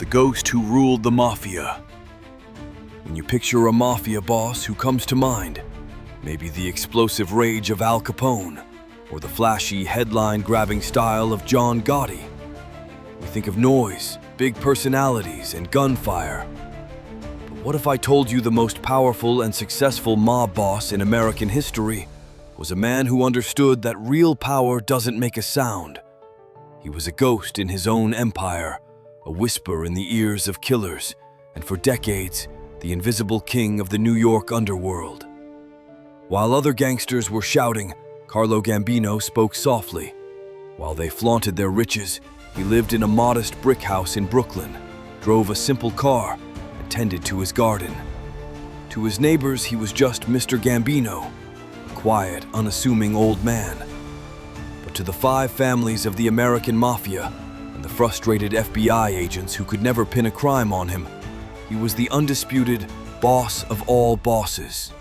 the ghost who ruled the mafia. When you picture a mafia boss, who comes to mind? Maybe the explosive rage of Al Capone, or the flashy, headline-grabbing style of John Gotti. We think of noise, big personalities, and gunfire. But what if I told you the most powerful and successful mob boss in American history was a man who understood that real power doesn't make a sound? He was a ghost in his own empire, a whisper in the ears of killers, and for decades, the invisible king of the New York underworld. While other gangsters were shouting, Carlo Gambino spoke softly. While they flaunted their riches, he lived in a modest brick house in Brooklyn, drove a simple car, and tended to his garden. To his neighbors, he was just Mr. Gambino, a quiet, unassuming old man. But to the 5 families of the American mafia and the frustrated FBI agents who could never pin a crime on him, he was the undisputed boss of all bosses.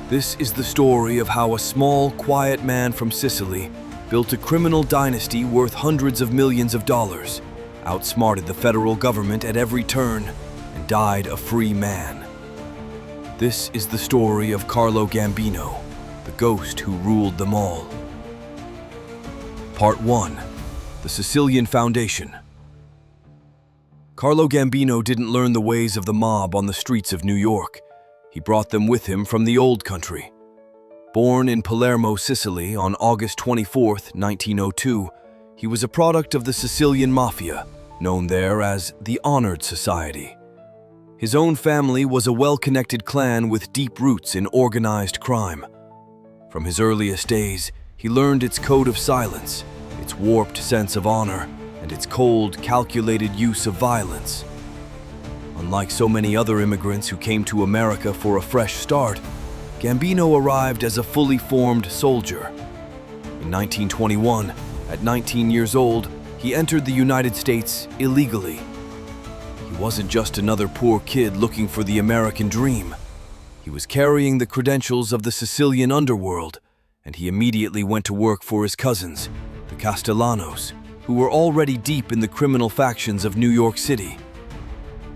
This is the story of how a small, quiet man from Sicily built a criminal dynasty worth hundreds of millions of dollars, outsmarted the federal government at every turn, and died a free man. This is the story of Carlo Gambino, the ghost who ruled them all. Part 1. The Sicilian Foundation. Carlo Gambino didn't learn the ways of the mob on the streets of New York. He brought them with him from the old country. Born in Palermo, Sicily on August 24, 1902, he was a product of the Sicilian mafia, known there as the Honored Society. His own family was a well-connected clan with deep roots in organized crime. From his earliest days, he learned its code of silence, its warped sense of honor, and its cold, calculated use of violence. Unlike so many other immigrants who came to America for a fresh start, Gambino arrived as a fully formed soldier. In 1921, at 19 years old, he entered the United States illegally. He wasn't just another poor kid looking for the American dream. He was carrying the credentials of the Sicilian underworld, and he immediately went to work for his cousins, the Castellanos, who were already deep in the criminal factions of New York City.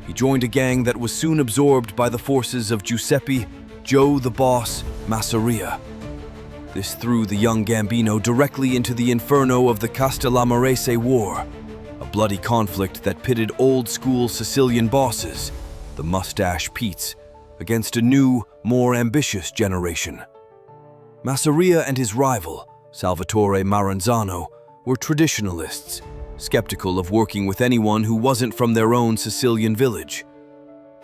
He joined a gang that was soon absorbed by the forces of Giuseppe "Joe the Boss" Masseria. This threw the young Gambino directly into the inferno of the Castellamarese War, a bloody conflict that pitted old-school Sicilian bosses, the Mustache Petes, against a new, more ambitious generation. Masseria and his rival, Salvatore Maranzano, were traditionalists, skeptical of working with anyone who wasn't from their own Sicilian village.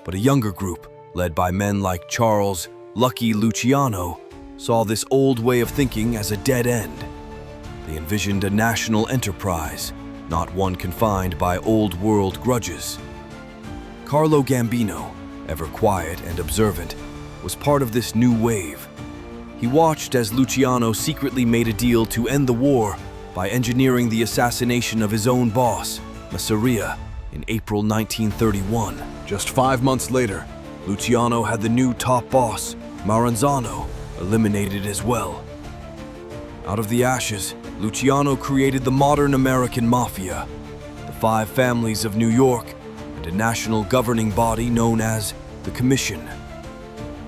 But a younger group, led by men like Charles "Lucky" Luciano, saw this old way of thinking as a dead end. They envisioned a national enterprise, not one confined by old-world grudges. Carlo Gambino, ever quiet and observant, was part of this new wave. He watched as Luciano secretly made a deal to end the war by engineering the assassination of his own boss, Masseria, in April 1931. Just 5 months later, Luciano had the new top boss, Maranzano, eliminated as well. Out of the ashes, Luciano created the modern American mafia, the 5 families of New York, and a national governing body known as the Commission.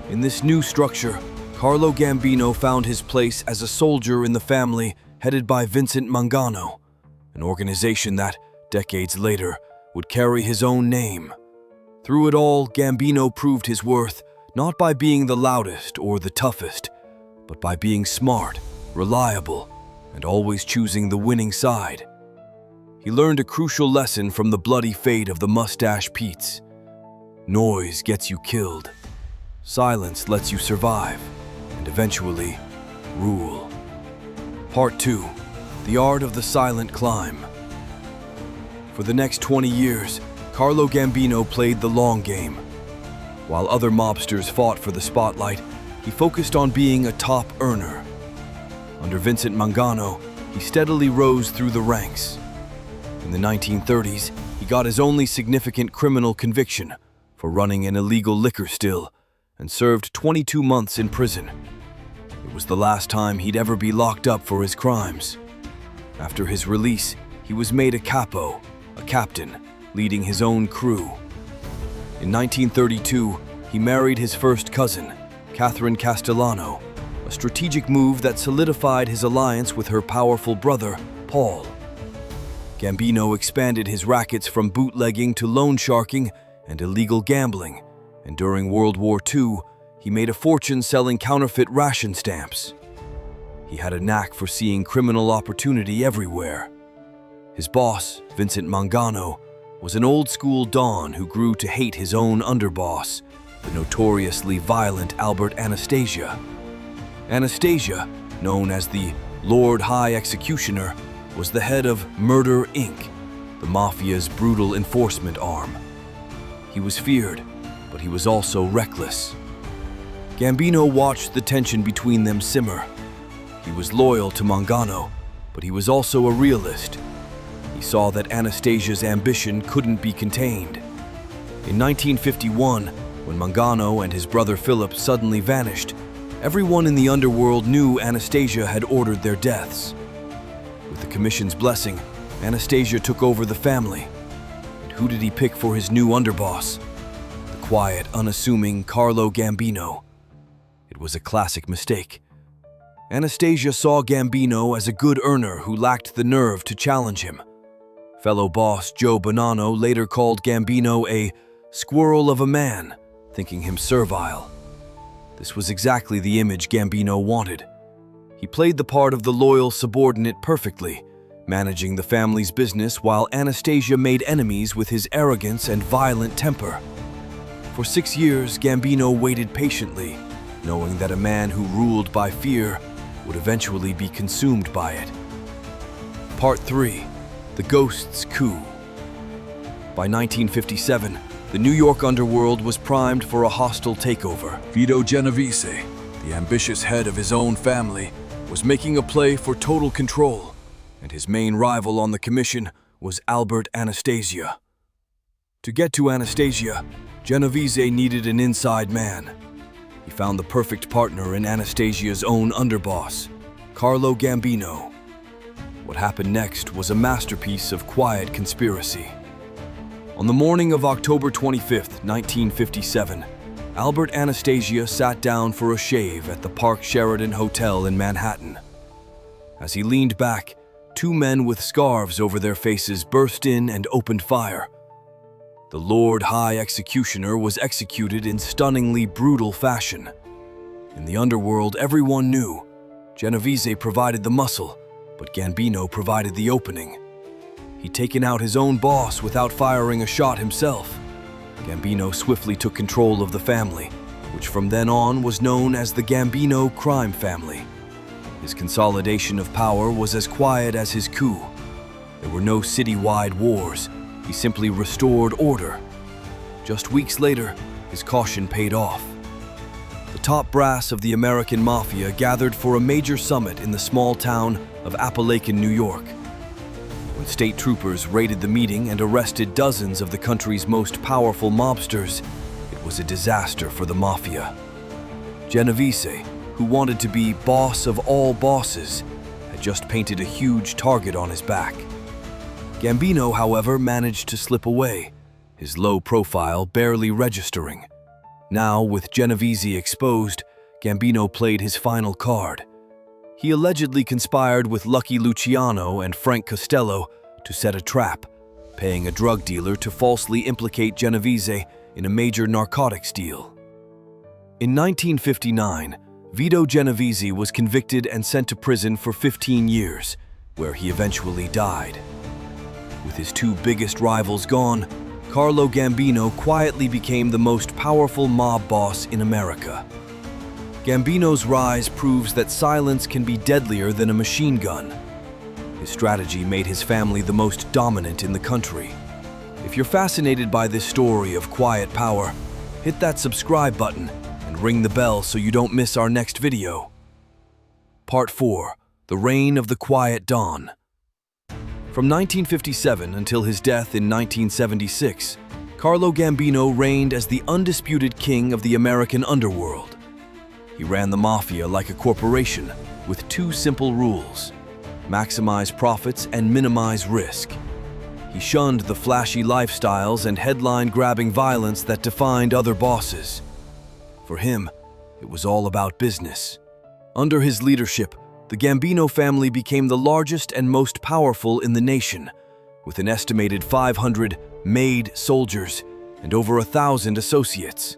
In this new structure, Carlo Gambino found his place as a soldier in the family headed by Vincent Mangano, an organization that, decades later, would carry his own name. Through it all, Gambino proved his worth not by being the loudest or the toughest, but by being smart, reliable, and always choosing the winning side. He learned a crucial lesson from the bloody fate of the Mustache Petes. Noise gets you killed. Silence lets you survive, and eventually, rule. Part 2. The Art of the Silent Climb. For the next 20 years, Carlo Gambino played the long game. While other mobsters fought for the spotlight, he focused on being a top earner. Under Vincent Mangano, he steadily rose through the ranks. In the 1930s, he got his only significant criminal conviction for running an illegal liquor still and served 22 months in prison. It was the last time he'd ever be locked up for his crimes. After his release, he was made a capo, a captain, leading his own crew. In 1932, he married his first cousin, Catherine Castellano, a strategic move that solidified his alliance with her powerful brother, Paul. Gambino expanded his rackets from bootlegging to loan sharking and illegal gambling, and during World War II, he made a fortune selling counterfeit ration stamps. He had a knack for seeing criminal opportunity everywhere. His boss, Vincent Mangano, was an old-school don who grew to hate his own underboss, the notoriously violent Albert Anastasia. Anastasia, known as the Lord High Executioner, was the head of Murder, Inc., the mafia's brutal enforcement arm. He was feared, but he was also reckless. Gambino watched the tension between them simmer. He was loyal to Mangano, but he was also a realist. He saw that Anastasia's ambition couldn't be contained. In 1951, when Mangano and his brother Philip suddenly vanished, everyone in the underworld knew Anastasia had ordered their deaths. With the Commission's blessing, Anastasia took over the family. And who did he pick for his new underboss? The quiet, unassuming Carlo Gambino. It was a classic mistake. Anastasia saw Gambino as a good earner who lacked the nerve to challenge him. Fellow boss Joe Bonanno later called Gambino a squirrel of a man, thinking him servile. This was exactly the image Gambino wanted. He played the part of the loyal subordinate perfectly, managing the family's business while Anastasia made enemies with his arrogance and violent temper. For 6 years, Gambino waited patiently, knowing that a man who ruled by fear would eventually be consumed by it. Part 3. The Ghost's Coup. By 1957, the New York underworld was primed for a hostile takeover. Vito Genovese, the ambitious head of his own family, was making a play for total control, And his main rival on the commission was Albert Anastasia. To get to Anastasia, Genovese needed an inside man. He found the perfect partner in Anastasia's own underboss, Carlo Gambino. What happened next was a masterpiece of quiet conspiracy. On the morning of October 25, 1957, Albert Anastasia sat down for a shave at the Park Sheraton Hotel in Manhattan. As he leaned back, 2 men with scarves over their faces burst in and opened fire. The Lord High Executioner was executed in stunningly brutal fashion. In the underworld, everyone knew Genovese provided the muscle, but Gambino provided the opening. He'd taken out his own boss without firing a shot himself. Gambino swiftly took control of the family, which from then on was known as the Gambino crime family. His consolidation of power was as quiet as his coup. There were no citywide wars. He simply restored order. Just weeks later, his caution paid off. The top brass of the American mafia gathered for a major summit in the small town of Appalachian, New York. When state troopers raided the meeting and arrested dozens of the country's most powerful mobsters, it was a disaster for the mafia. Genovese, who wanted to be boss of all bosses, had just painted a huge target on his back. Gambino, however, managed to slip away, his low profile barely registering. Now, with Genovese exposed, Gambino played his final card. He allegedly conspired with Lucky Luciano and Frank Costello to set a trap, paying a drug dealer to falsely implicate Genovese in a major narcotics deal. In 1959, Vito Genovese was convicted and sent to prison for 15 years, where he eventually died. With his 2 biggest rivals gone, Carlo Gambino quietly became the most powerful mob boss in America. Gambino's rise proves that silence can be deadlier than a machine gun. His strategy made his family the most dominant in the country. If you're fascinated by this story of quiet power, hit that subscribe button and ring the bell so you don't miss our next video. Part 4. The Reign of the Quiet Dawn. From 1957 until his death in 1976, Carlo Gambino reigned as the undisputed king of the American underworld. He ran the mafia like a corporation with 2 simple rules: maximize profits and minimize risk. He shunned the flashy lifestyles and headline-grabbing violence that defined other bosses. For him, it was all about business. Under his leadership, the Gambino family became the largest and most powerful in the nation, with an estimated 500 maid soldiers and over 1,000 associates.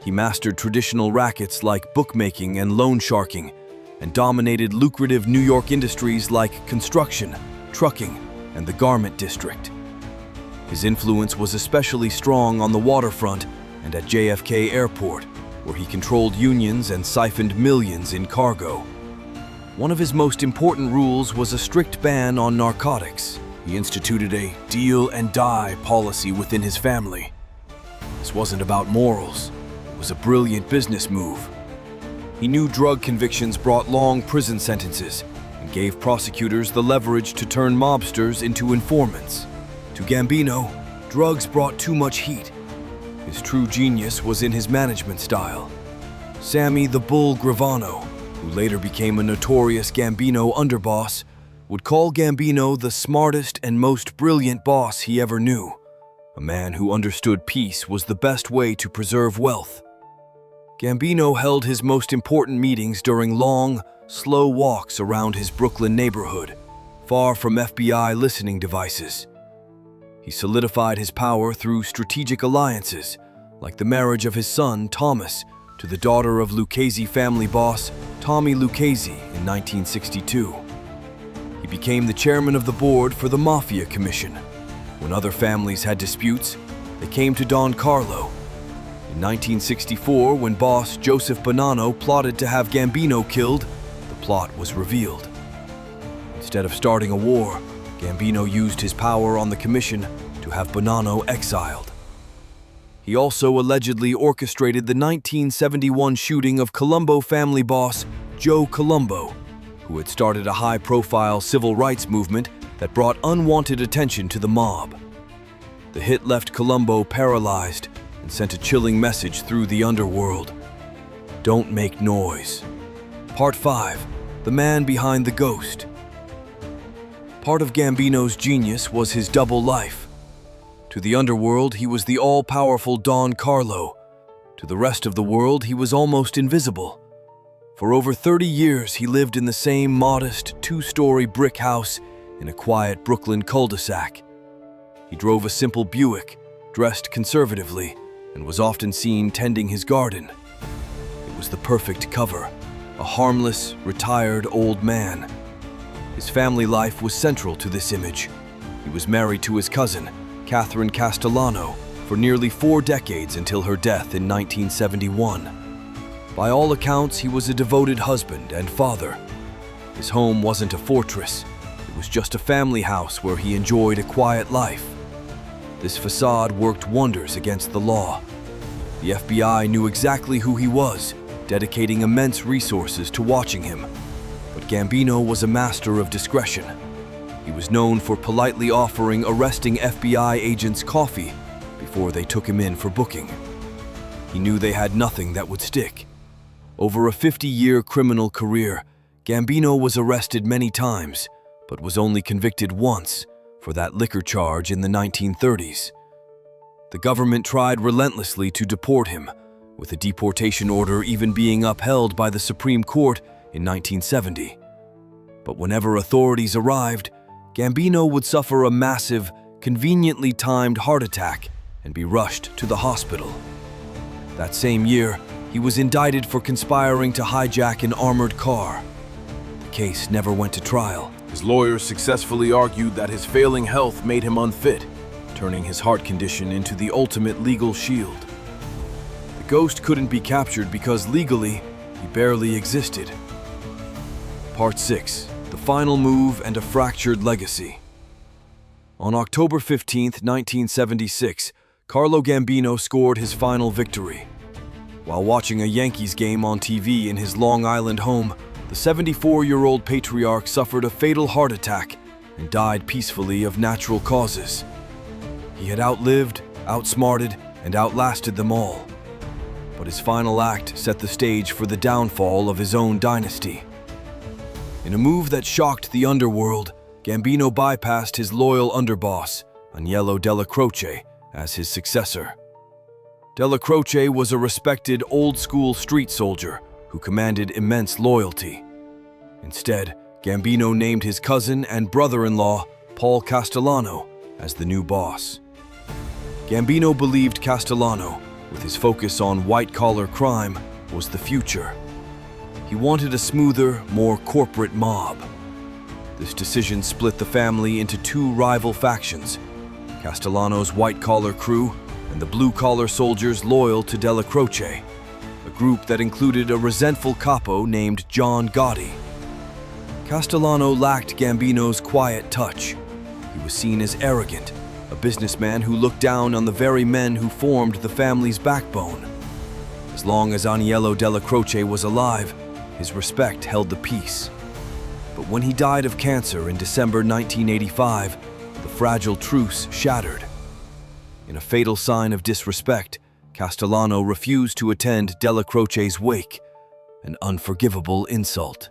He mastered traditional rackets like bookmaking and loan sharking, and dominated lucrative New York industries like construction, trucking, and the garment district. His influence was especially strong on the waterfront and at JFK Airport, where he controlled unions and siphoned millions in cargo. One of his most important rules was a strict ban on narcotics. He instituted a deal and die policy within his family. This wasn't about morals. It was a brilliant business move. He knew drug convictions brought long prison sentences and gave prosecutors the leverage to turn mobsters into informants. To Gambino, drugs brought too much heat. His true genius was in his management style. Sammy the Bull Gravano, who later became a notorious Gambino underboss, would call Gambino the smartest and most brilliant boss he ever knew. A man who understood peace was the best way to preserve wealth. Gambino held his most important meetings during long, slow walks around his Brooklyn neighborhood, far from FBI listening devices. He solidified his power through strategic alliances, like the marriage of his son, Thomas, to the daughter of Lucchese family boss, Tommy Lucchese, in 1962. He became the chairman of the board for the Mafia Commission. When other families had disputes, they came to Don Carlo. In 1964, when boss Joseph Bonanno plotted to have Gambino killed, the plot was revealed. Instead of starting a war, Gambino used his power on the commission to have Bonanno exiled. He also allegedly orchestrated the 1971 shooting of Colombo family boss Joe Colombo, who had started a high-profile civil rights movement that brought unwanted attention to the mob. The hit left Colombo paralyzed and sent a chilling message through the underworld. Don't make noise. Part 5. The Man Behind the Ghost. Part of Gambino's genius was his double life. To the underworld, he was the all-powerful Don Carlo. To the rest of the world, he was almost invisible. For over 30 years, he lived in the same modest, two-story brick house in a quiet Brooklyn cul-de-sac. He drove a simple Buick, dressed conservatively, and was often seen tending his garden. It was the perfect cover, a harmless, retired old man. His family life was central to this image. He was married to his cousin, Catherine Castellano, for nearly 4 decades until her death in 1971. By all accounts, he was a devoted husband and father. His home wasn't a fortress. It was just a family house where he enjoyed a quiet life. This facade worked wonders against the law. The FBI knew exactly who he was, dedicating immense resources to watching him. But Gambino was a master of discretion. He was known for politely offering arresting FBI agents coffee before they took him in for booking. He knew they had nothing that would stick. Over a 50-year criminal career, Gambino was arrested many times, but was only convicted once for that liquor charge in the 1930s. The government tried relentlessly to deport him, with a deportation order even being upheld by the Supreme Court in 1970. But whenever authorities arrived, Gambino would suffer a massive, conveniently timed heart attack and be rushed to the hospital. That same year, he was indicted for conspiring to hijack an armored car. The case never went to trial. His lawyers successfully argued that his failing health made him unfit, turning his heart condition into the ultimate legal shield. The ghost couldn't be captured because legally, he barely existed. Part 6. The Final Move and a Fractured Legacy. On October 15, 1976, Carlo Gambino scored his final victory. While watching a Yankees game on TV in his Long Island home, the 74-year-old patriarch suffered a fatal heart attack and died peacefully of natural causes. He had outlived, outsmarted, and outlasted them all. But his final act set the stage for the downfall of his own dynasty. In a move that shocked the underworld, Gambino bypassed his loyal underboss, Agnello Della Croce, as his successor. Della Croce was a respected old-school street soldier who commanded immense loyalty. Instead, Gambino named his cousin and brother-in-law, Paul Castellano, as the new boss. Gambino believed Castellano, with his focus on white-collar crime, was the future. He wanted a smoother, more corporate mob. This decision split the family into two rival factions: Castellano's white-collar crew and the blue-collar soldiers loyal to Della Croce, a group that included a resentful capo named John Gotti. Castellano lacked Gambino's quiet touch. He was seen as arrogant, a businessman who looked down on the very men who formed the family's backbone. As long as Agnello Della Croce was alive, his respect held the peace. But when he died of cancer in December 1985, the fragile truce shattered. In a fatal sign of disrespect, Castellano refused to attend Della Croce's wake, an unforgivable insult.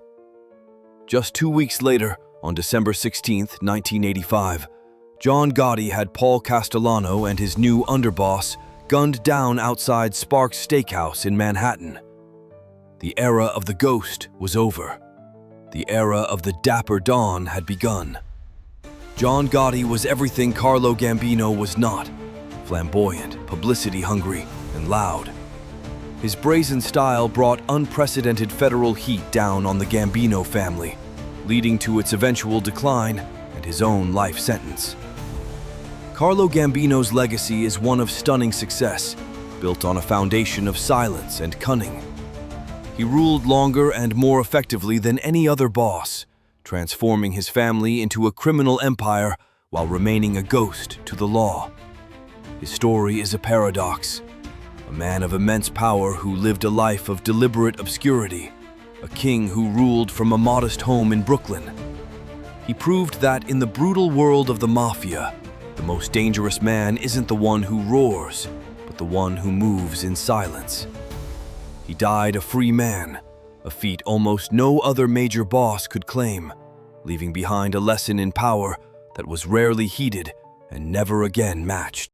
Just 2 weeks later, on December 16, 1985, John Gotti had Paul Castellano and his new underboss gunned down outside Sparks Steakhouse in Manhattan. The era of the ghost was over. The era of the dapper Don had begun. John Gotti was everything Carlo Gambino was not: flamboyant, publicity-hungry, and loud. His brazen style brought unprecedented federal heat down on the Gambino family, leading to its eventual decline and his own life sentence. Carlo Gambino's legacy is one of stunning success, built on a foundation of silence and cunning. He ruled longer and more effectively than any other boss, transforming his family into a criminal empire while remaining a ghost to the law. His story is a paradox: a man of immense power who lived a life of deliberate obscurity, a king who ruled from a modest home in Brooklyn. He proved that in the brutal world of the mafia, the most dangerous man isn't the one who roars, but the one who moves in silence. He died a free man, a feat almost no other major boss could claim, leaving behind a lesson in power that was rarely heeded and never again matched.